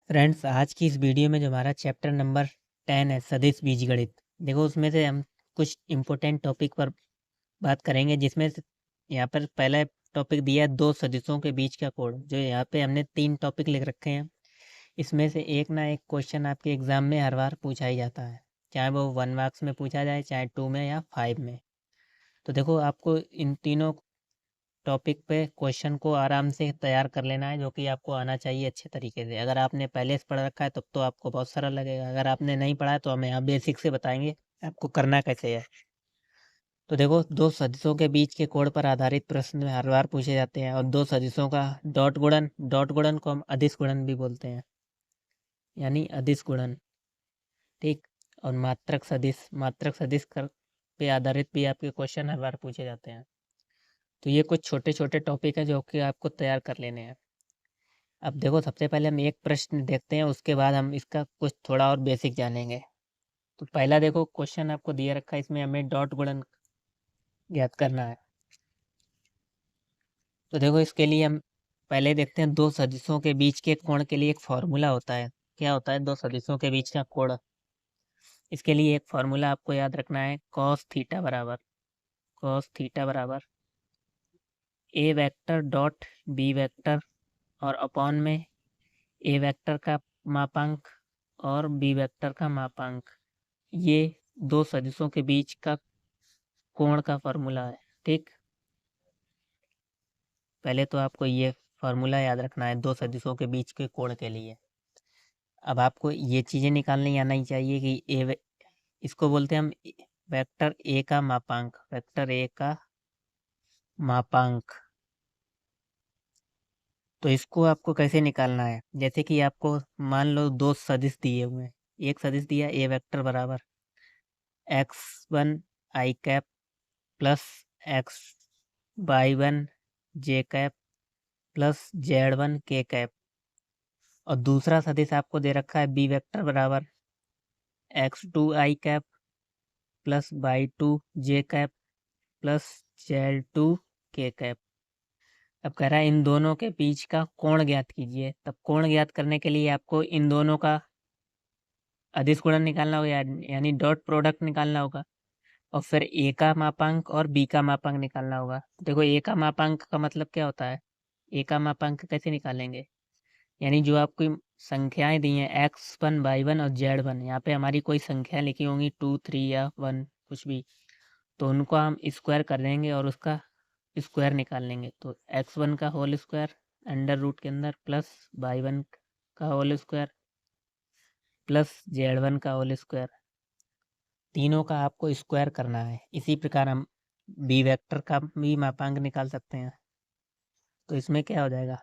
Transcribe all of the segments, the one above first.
Friends, आज की इस वीडियो में जो हमारा चैप्टर नंबर 10 है सदिश बीजगणित। देखो, उसमें से हम कुछ इम्पोर्टेंट टॉपिक पर बात करेंगे, जिसमें से यहाँ पर पहला टॉपिक दिया है दो सदिशों के बीच का कोण। जो यहाँ पे हमने 3 टॉपिक लिख रखे हैं, इसमें से एक ना एक क्वेश्चन आपके एग्ज़ाम में हर बार पूछा ही जाता है, चाहे वो 1 मार्क्स में पूछा जाए, चाहे 2 में या 5 में। तो देखो, आपको इन तीनों टॉपिक पे क्वेश्चन को आराम से तैयार कर लेना है, जो कि आपको आना चाहिए अच्छे तरीके से। अगर आपने पहले से पढ़ रखा है तब तो आपको बहुत सरल लगेगा, अगर आपने नहीं पढ़ा है तो हम यहाँ बेसिक से बताएंगे आपको करना कैसे है। तो देखो, दो सदिशों के बीच के कोण पर आधारित प्रश्न हर बार पूछे जाते हैं, और दो सदिशों का डॉट गुणन को हम अदिश गुणन भी बोलते हैं, यानी अदिश गुणन। ठीक। और मात्रक सदिश कर पे आधारित भी आपके क्वेश्चन हर बार पूछे जाते हैं। तो ये कुछ छोटे छोटे टॉपिक हैं जो कि आपको तैयार कर लेने हैं। अब देखो, सबसे पहले हम एक प्रश्न देखते हैं, उसके बाद हम इसका कुछ थोड़ा और बेसिक जानेंगे। तो पहला देखो, क्वेश्चन आपको दिया रखा है, इसमें हमें डॉट गुणन ज्ञात करना है। तो देखो, इसके लिए हम पहले देखते हैं दो सदिशों के बीच के कोण के लिए एक फार्मूला होता है। क्या होता है दो सदिशों के बीच का कोण? इसके लिए एक फार्मूला आपको याद रखना है, cos थीटा बराबर A vector dot B vector, और अपॉन में ए वेक्टर का मापांक और बी वेक्टर का मापांक। ये दो सदिशों के बीच का कोण का फार्मूला है। ठीक। पहले तो आपको ये फार्मूला याद रखना है दो सदिशों के बीच के कोण के लिए। अब आपको ये चीज़ें निकालनी आना ही चाहिए कि इसको बोलते हैं हम वेक्टर ए का मापांक, वेक्टर ए का मापांक। तो इसको आपको कैसे निकालना है? जैसे कि आपको मान लो दो सदिश दिए हुए हैं। एक सदिश दिया ए वेक्टर बराबर x1 I cap plus X Y one J cap plus z1 K cap, और दूसरा सदिश आपको दे रखा है बी वेक्टर बराबर x2 आई कैप प्लस y2 जे कैप प्लस z2 के कैप। अब कह रहा है इन दोनों के बीच का कोण ज्ञात कीजिए। तब कोण ज्ञात करने के लिए आपको इन दोनों का अदिश गुणन निकालना होगा, यानी डॉट प्रोडक्ट निकालना होगा, और फिर ए का मापांक और बी का मापांक निकालना होगा। देखो, ए का मापांक का मतलब क्या होता है? ए का मापांक कैसे निकालेंगे? यानी जो आपकी संख्याएं दी हैं x1 y1 और z1, यहाँ पे हमारी कोई संख्या लिखी होंगी 2 3 या 1 कुछ भी, तो उनको हम स्क्वायर कर देंगे और उसका स्क्वायर निकाल लेंगे। तो x1 का होल स्क्वायर अंडर रूट के अंदर प्लस y1 का होल स्क्वायर प्लस z1 का होल स्क्वायर, तीनों का आपको स्क्वायर करना है। इसी प्रकार हम बी वेक्टर का भी मापांक निकाल सकते हैं। तो इसमें क्या हो जाएगा,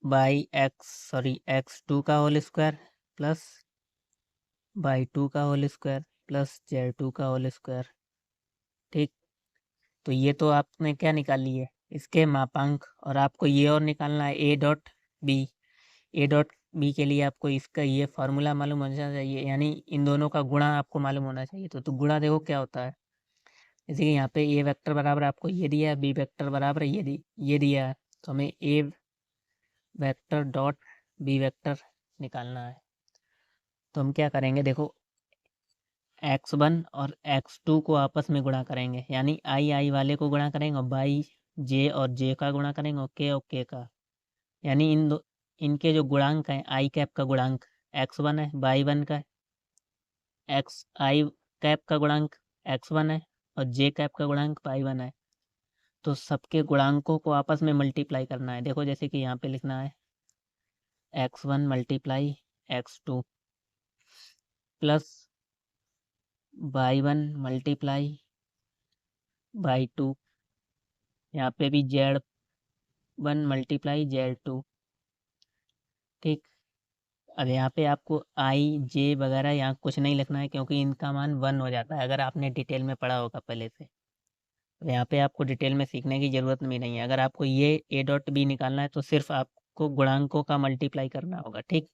x2 का होल स्क्वायर प्लस y2 का होल स्क्वायर प्लस z2 का होल स्क्वायर। ठीक। तो ये तो आपने क्या निकाल ली है, इसके मापांक। और आपको ये और निकालना है A dot B. A dot B के लिए आपको इसका ये फार्मूला मालूम होना चाहिए, यानी इन दोनों का गुणा आपको मालूम होना चाहिए। तो गुणा देखो क्या होता है। जैसे कि यहाँ पे ए वेक्टर बराबर आपको ये दिया है, बी वेक्टर बराबर ये दिया है, तो हमें ए वेक्टर डॉट बी वेक्टर निकालना है। तो हम क्या करेंगे, देखो, x1 और x2 को आपस में गुणा करेंगे, यानी आई वाले को गुणा करेंगे, और बाई जे और जे का गुणा करेंगे, और के का, यानी इनके जो गुणांक हैं, आई कैप का गुणांक x1 है, बाई वन का एक्स आई कैप का गुणांक x1 है, और जे कैप का गुणांक बाई वन है। तो सबके गुणांकों को आपस में मल्टीप्लाई करना है। देखो, जैसे कि यहाँ पे लिखना है x1 multiply x2 plus y1 multiply y2, यहाँ पे भी z1 मल्टीप्लाई z2। ठीक। अब यहाँ पे आपको आई जे वगैरह यहाँ कुछ नहीं लिखना है, क्योंकि इनका मान 1 हो जाता है, अगर आपने डिटेल में पढ़ा होगा पहले से। तो यहाँ पे आपको डिटेल में सीखने की ज़रूरत भी नहीं है। अगर आपको ये ए डॉट बी निकालना है तो सिर्फ आपको गुणांकों का मल्टीप्लाई करना होगा। ठीक।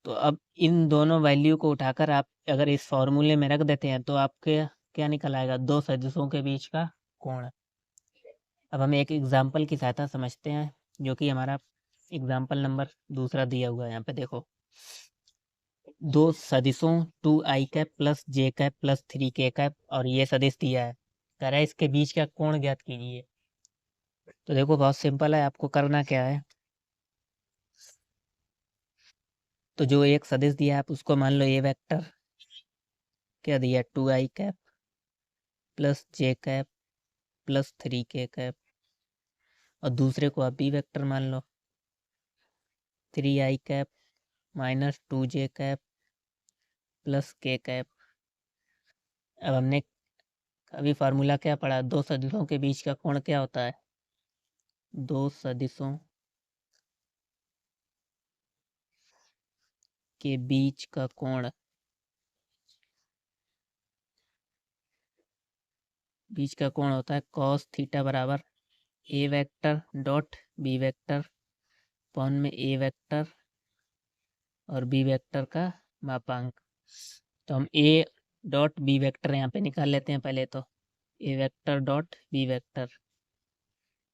तो अब इन दोनों वैल्यू को उठाकर आप अगर इस फॉर्मूले में रख देते हैं तो आपके क्या निकल आएगा, दो सदिशों के बीच का कोण। अब हम एक एग्जाम्पल की सहायता समझते हैं, जो कि हमारा एग्जाम्पल नंबर दूसरा दिया हुआ है यहाँ पे देखो, दो सदिशों 2i कैप प्लस जे कैप प्लस 3k कैप और ये सदिश दिया है, कह रहा है इसके बीच का कोण ज्ञात कीजिए। तो देखो बहुत सिंपल है, आपको करना क्या है, तो जो एक सदिश दिया है आप उसको मान लो ए वेक्टर, क्या दिया 2i कैप प्लस जे कैप प्लस 3k कैप, और दूसरे को आप बी वेक्टर मान लो 3i cap minus 2j cap plus k cap. अब हमने अभी फार्मूला क्या पढ़ा, दो सदिशों के बीच का कोण क्या होता है, दो सदिशों के बीच का कोण, बीच का कोण होता है कॉस थीटा बराबर A vector dot B vector upon में ए वेक्टर और बी वेक्टर का मापांक। तो हम ए डॉट बी वेक्टर यहाँ पे निकाल लेते हैं पहले, तो ए वेक्टर डॉट बी वेक्टर,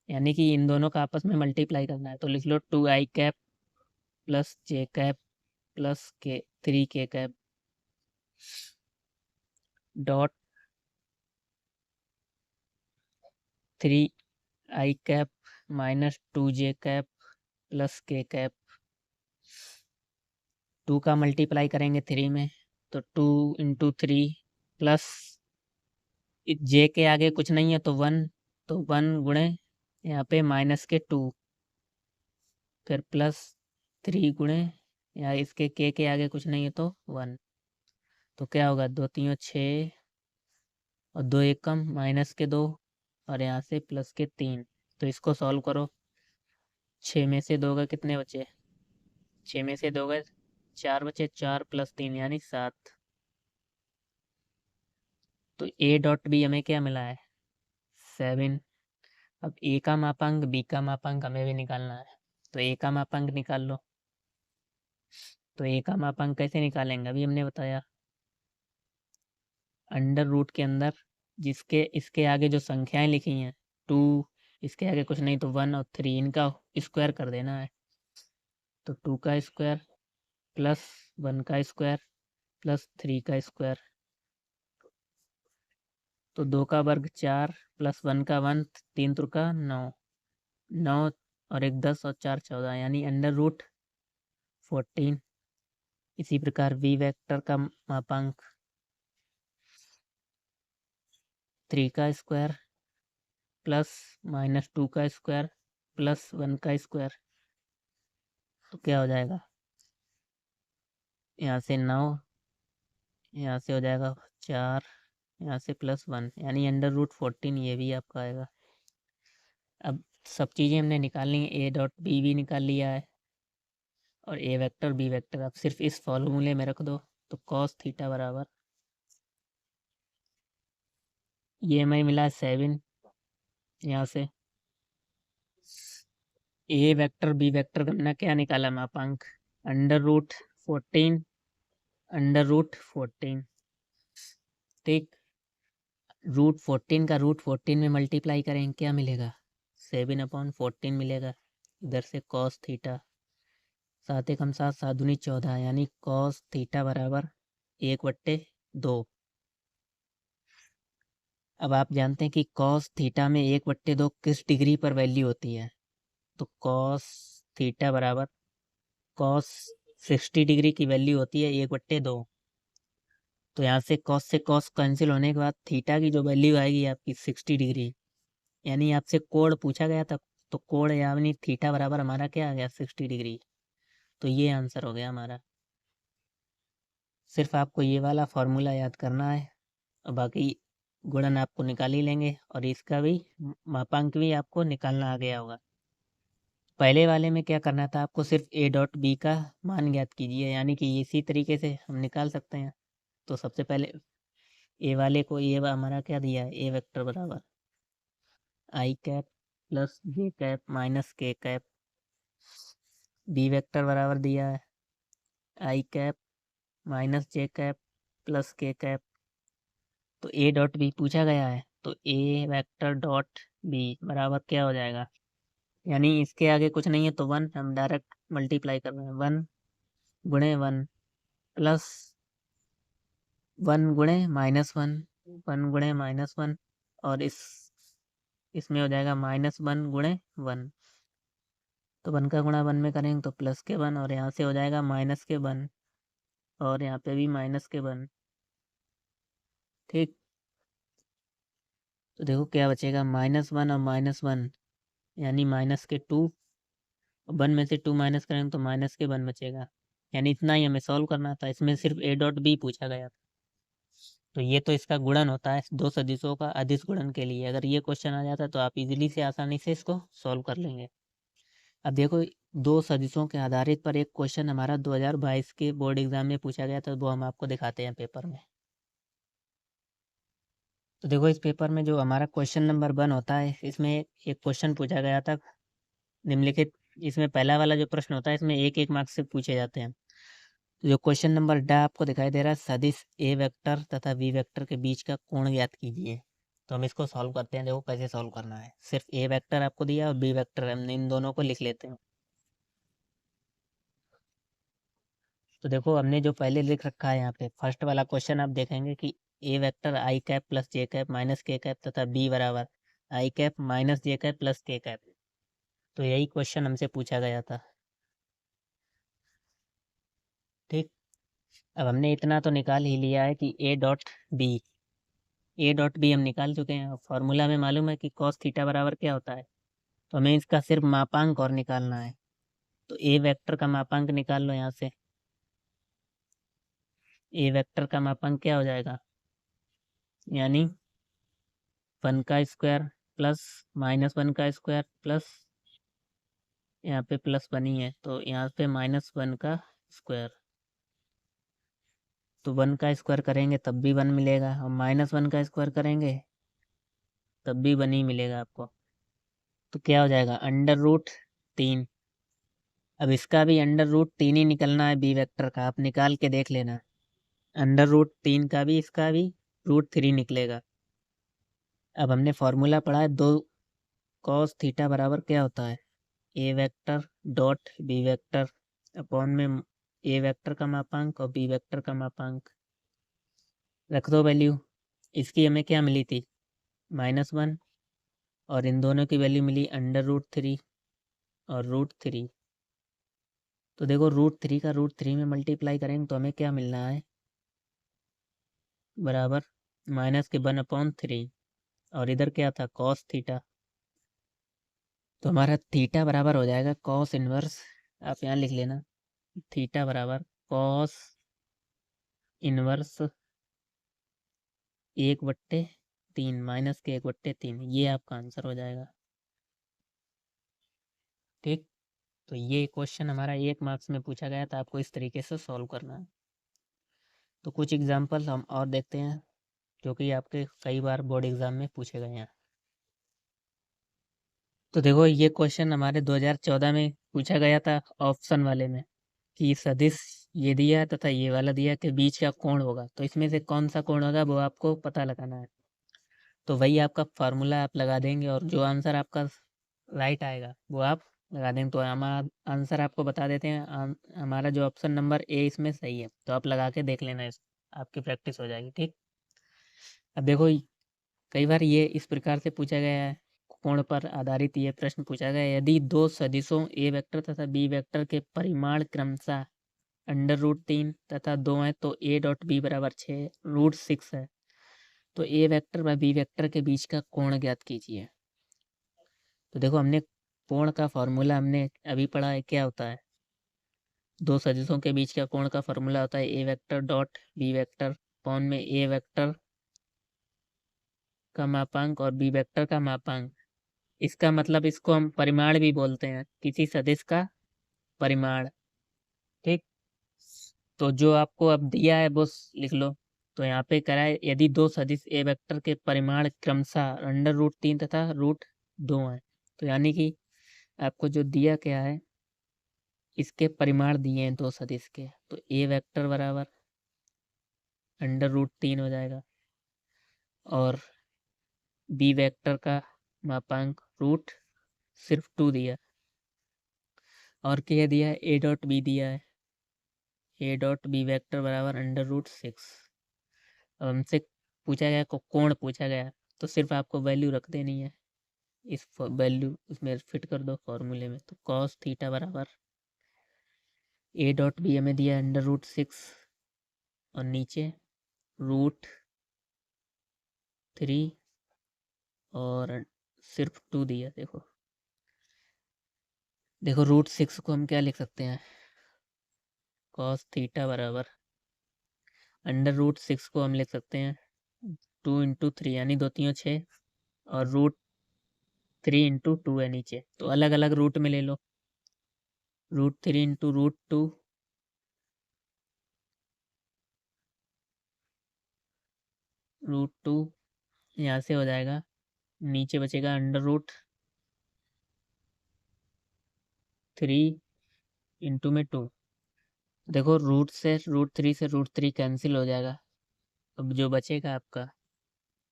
यानी कि इन दोनों का आपस में मल्टीप्लाई करना है, तो लिख लो 2i कैप प्लस जे कैप प्लस के 3k cap dot 3i cap minus 2j cap plus k cap. 2 का मल्टीप्लाई करेंगे 3 में, तो 2 × 3 प्लस जे के आगे कुछ नहीं है तो 1, तो 1 गुणे यहाँ पे माइनस के 2, फिर प्लस 3 गुणे यहाँ इसके के आगे कुछ नहीं है तो 1, तो क्या होगा 2 3 6 और 2 1 कम माइनस के 2 और यहाँ से प्लस के 3। तो इसको सॉल्व करो, 6 में से 2 का कितने बचे, 6 में से 2 का 4 बचे, 4 प्लस 3 यानी 7। तो ए डॉट बी हमें क्या मिला है 7। अब ए का मापांक बी का मापांक हमें भी निकालना है, तो ए का मापांक निकाल लो। तो ए का मापांक कैसे निकालेंगे, अभी हमने बताया, अंडर रूट के अंदर जिसके इसके आगे जो संख्याएं लिखी हैं 2, इसके आगे कुछ नहीं तो 1 और 3, इनका स्क्वायर कर देना है। तो 2 का स्क्वायर प्लस 1 का स्क्वायर प्लस 3 का स्क्वायर, तो 2 का वर्ग 4 प्लस 1 का 1, 3 तुरका 9, 9 और 1 10 और 4 14, यानी अंडर रूट 14। इसी प्रकार वी वेक्टर का मापांक 3 का स्क्वायर प्लस माइनस 2 का स्क्वायर प्लस 1 का स्क्वायर, तो क्या हो जाएगा, यहाँ से 9, यहाँ से हो जाएगा 4, यहाँ से प्लस 1, यानी अंडर रूट 14 ये भी आपका आएगा। अब सब चीज़ें हमने निकाल ली, ए डॉट बी भी निकाल लिया है और ए वेक्टर बी वेक्टर, अब सिर्फ इस फॉर्मूले में रख दो, तो कॉस थीटा बराबर, ये हमें मिला 7, यहाँ से ए वेक्टर बी वेक्टर करना क्या निकाला मापांक, अंडर रूट 14, अंडर रूट 14, ठीक। रूट 14 का रूट 14 में मल्टीप्लाई करेंगे क्या मिलेगा 7/14 मिलेगा, इधर से कॉस थीटा, 7 एकम 7 7 दूनी 14, यानी कॉस थीटा बराबर 1/2। अब आप जानते हैं कि कॉस थीटा में 1/2 किस डिग्री पर वैल्यू होती है, तो कॉस थीटा बराबर कॉस 60 डिग्री की वैल्यू होती है 1/2। तो यहाँ से कॉस कैंसिल होने के बाद थीटा की जो वैल्यू आएगी आपकी 60 डिग्री, यानी आपसे कोण पूछा गया था, तो कोण यानी थीटा बराबर हमारा क्या आ गया 60 डिग्री, तो ये आंसर हो गया हमारा। सिर्फ आपको ये वाला फार्मूला याद करना है और बाकी गुणन आपको निकाल ही लेंगे, और इसका भी मापांक भी आपको निकालना आ गया होगा। पहले वाले में क्या करना था आपको, सिर्फ ए डॉट बी का मान ज्ञात कीजिए, यानी कि इसी तरीके से हम निकाल सकते हैं। तो सबसे पहले ए वाले को, ये हमारा क्या दिया है, ए वेक्टर बराबर आई कैप प्लस जे कैप माइनस के कैप, बी वेक्टर बराबर दिया है आई कैप माइनस जे कैप प्लस के कैप। तो ए डॉट बी पूछा गया है, तो ए वेक्टर डॉट बी बराबर क्या हो जाएगा, यानी इसके आगे कुछ नहीं है तो 1 हम डायरेक्ट मल्टीप्लाई कर रहे हैं। 1 गुणे 1 प्लस 1 गुणे -1, 1 गुणे -1 और इसमें हो जाएगा -1 गुणे 1। तो 1 का गुणा 1 में करेंगे तो प्लस के 1 और यहाँ से हो जाएगा माइनस के 1 और यहाँ पे भी माइनस के 1। ठीक, तो देखो क्या बचेगा, -1 और -1 यानी माइनस के 2। 1 में से 2 माइनस करेंगे तो माइनस के 1 बचेगा। यानी इतना ही हमें सॉल्व करना था। इसमें सिर्फ a डॉट b पूछा गया था। तो ये तो इसका गुणन होता है दो सदिशों का अदिश गुणन के लिए। अगर ये क्वेश्चन आ जाता तो आप इजीली से आसानी से इसको सॉल्व कर लेंगे। अब देखो, दो सदिशों के आधारित पर एक क्वेश्चन हमारा 2022 के बोर्ड एग्जाम में पूछा गया था, वो हम आपको दिखाते हैं पेपर में। तो देखो, इस पेपर में जो हमारा क्वेश्चन नंबर 1 होता है, इसमें एक क्वेश्चन पूछा गया था निम्नलिखित। इसमें पहला वाला जो प्रश्न होता है, इसमें एक एक मार्क्स से पूछे जाते हैं। तो जो क्वेश्चन नंबर ड आपको दिखाई दे रहा है, सदिश ए वेक्टर तथा बी वेक्टर के बीच का कोण ज्ञात कीजिए। तो हम इसको सॉल्व करते हैं। देखो कैसे सॉल्व करना है। सिर्फ ए वेक्टर आपको दिया और बी वेक्टर, हमने इन दोनों को लिख लेते हैं। तो देखो, हमने जो पहले लिख रखा है यहाँ पे फर्स्ट वाला क्वेश्चन, आप देखेंगे कि ए वेक्टर आई कैप प्लस जे कैप माइनस के कैप तथा बी बराबर आई कैप माइनस जे कैप प्लस के कैप। तो यही क्वेश्चन हमसे पूछा गया था। ठीक, अब हमने इतना तो निकाल ही लिया है कि ए डॉट बी हम निकाल चुके हैं। फॉर्मूला में मालूम है कि कॉस थीटा बराबर क्या होता है। तो हमें इसका सिर्फ मापांक और निकालना है। तो ए वेक्टर का मापांक निकाल लो यहाँ से। ए वेक्टर का मापांक क्या हो जाएगा, यानी 1 का स्क्वायर प्लस -1 का स्क्वायर प्लस, यहाँ पे प्लस 1 ही है तो यहाँ पे -1 का स्क्वायर। तो 1 का स्क्वायर करेंगे तब भी 1 मिलेगा और -1 का स्क्वायर करेंगे तब भी 1 ही मिलेगा आपको। तो क्या हो जाएगा, √3। अब इसका भी √3 ही निकलना है बी वेक्टर का, आप निकाल के देख लेना। √3 का भी इसका भी √3 निकलेगा। अब हमने फॉर्मूला पढ़ा है, दो कॉस थीटा बराबर क्या होता है, A vector dot B vector upon में ए वेक्टर का मापांक और बी वेक्टर का मापांक। रख दो वैल्यू। इसकी हमें क्या मिली थी, -1 और इन दोनों की वैल्यू मिली √3 और √3। तो देखो, √3 का √3 में मल्टीप्लाई करेंगे तो हमें क्या मिलना है, बराबर -1/3 और इधर क्या था, कॉस थीटा। तो हमारा थीटा बराबर हो जाएगा कॉस इनवर्स, आप यहाँ लिख लेना, थीटा बराबर कॉस इनवर्स 1/3 माइनस के 1/3। ये आपका आंसर हो जाएगा। ठीक, तो ये क्वेश्चन हमारा 1 मार्क्स में पूछा गया था, आपको इस तरीके से सॉल्व करना है। तो कुछ एग्जाम्पल हम और देखते हैं जो कि आपके कई बार बोर्ड एग्जाम में पूछे गए हैं। तो देखो, ये क्वेश्चन हमारे 2014 में पूछा गया था ऑप्शन वाले में, कि सदिश ये दिया है तथा ये वाला दिया कि बीच का कोण होगा, तो इसमें से कौन सा कोण होगा वो आपको पता लगाना है। तो वही आपका फार्मूला आप लगा देंगे और जो आंसर आपका राइट आएगा वो आप लगा देंगे। तो हमारा आंसर आपको बता देते हैं, हमारा जो ऑप्शन नंबर ए इसमें सही है। तो आप लगा के देख लेना, इस आपकी प्रैक्टिस हो जाएगी। ठीक, अब देखो, कई बार ये इस प्रकार से पूछा गया है, कोण पर आधारित ये प्रश्न पूछा गया है, यदि दो सदिशों ए वेक्टर तथा बी वेक्टर के परिमाण क्रमशः √3 तथा 2 है तो ए डॉट बी बराबर 6 √6 है, तो ए वेक्टर व बी वेक्टर के बीच का कोण ज्ञात कीजिए। तो देखो, हमने कोण का फॉर्मूला हमने अभी पढ़ा है, क्या होता है, दो सदिशों के बीच का कोण का फॉर्मूला होता है A vector dot B vector upon में ए वेक्टर का मापांक और बी वेक्टर का मापांक। इसका मतलब, इसको हम परिमाण भी बोलते हैं, किसी सदिश का परिमाण। ठीक, तो जो आपको अब दिया है वो लिख लो। तो यहाँ पे करा है, यदि दो सदिश ए वेक्टर के परिमाण क्रमशः √3 तथा √2 है, तो यानी कि आपको जो दिया क्या है, इसके परिमाण दिए हैं दो सदिश के, तो ए वेक्टर बराबर √3 हो जाएगा और बी वेक्टर का मापांक √2 सिर्फ 2 दिया। और क्या दिया है, ए डॉट बी दिया है, ए डॉट बी वेक्टर बराबर √6। अब हमसे पूछा गया कोण पूछा गया, तो सिर्फ आपको वैल्यू रख देनी है, इस वैल्यू इसमें फिट कर दो फॉर्मूले में। तो कॉस थीटा बराबर ए डॉट बी हमें दिया √6 और नीचे √3 और सिर्फ 2 दिया। देखो √6 को हम क्या लिख सकते हैं, कॉस थीटा बराबर √6 को हम लिख सकते हैं 2 × 3 यानी 2 3 6 और √3 × 2 है नीचे, तो अलग अलग रूट में ले लो। √3 × √2 √2 यहाँ से हो जाएगा, नीचे बचेगा √3 इंटू में 2। देखो √3 से √3 कैंसिल हो जाएगा। अब जो बचेगा आपका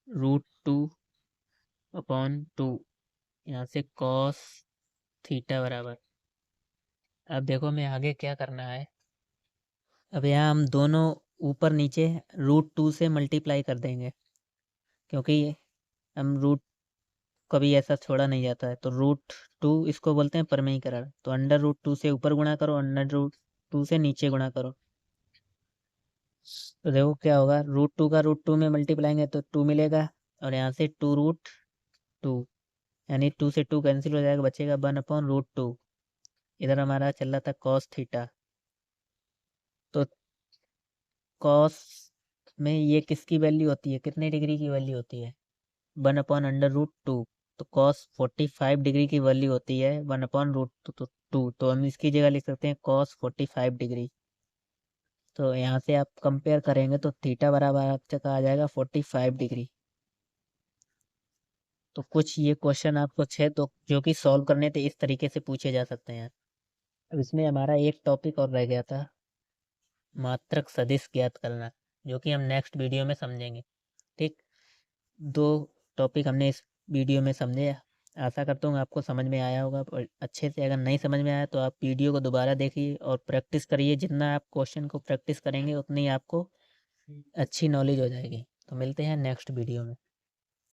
√2/2, यहाँ से कॉस थीटा बराबर। अब देखो हमें आगे क्या करना है। अब यहाँ हम दोनों ऊपर नीचे √2 से मल्टीप्लाई कर देंगे, क्योंकि हम रूट कभी ऐसा छोड़ा नहीं जाता है। तो √2 इसको बोलते हैं परमीकरण। तो √2 से ऊपर गुणा करो, √2 से नीचे गुणा करो। तो देखो क्या होगा, √2 का √2 में मल्टीप्लाएंगे तो 2 मिलेगा, और यहाँ से 2√2 यानी 2 से 2 कैंसिल हो जाएगा, बचेगा 1/√2। इधर हमारा चल रहा था कॉस थीटा, तो कॉस में ये किसकी वैल्यू होती है, कितने डिग्री की वैल्यू होती है, 1/√2। तो कॉस 45 डिग्री की वैल्यू होती है 1/√2। तो हम इसकी जगह लिख सकते हैं कॉस 45 डिग्री। तो यहाँ से आप कंपेयर करेंगे तो थीटा बराबर आपका आ जाएगा 45 डिग्री। तो कुछ ये क्वेश्चन आपको छे तो जो कि सॉल्व करने थे इस तरीके से पूछे जा सकते हैं। अब इसमें हमारा एक टॉपिक और रह गया था, मात्रक सदिश ज्ञात करना, जो कि हम नेक्स्ट वीडियो में समझेंगे। ठीक, 2 टॉपिक हमने इस वीडियो में समझे। आशा करता हूँ आपको समझ में आया होगा और अच्छे से। अगर नहीं समझ में आया तो आप वीडियो को दोबारा देखिए और प्रैक्टिस करिए। जितना आप क्वेश्चन को प्रैक्टिस करेंगे उतनी आपको अच्छी नॉलेज हो जाएगी। तो मिलते हैं नेक्स्ट वीडियो में।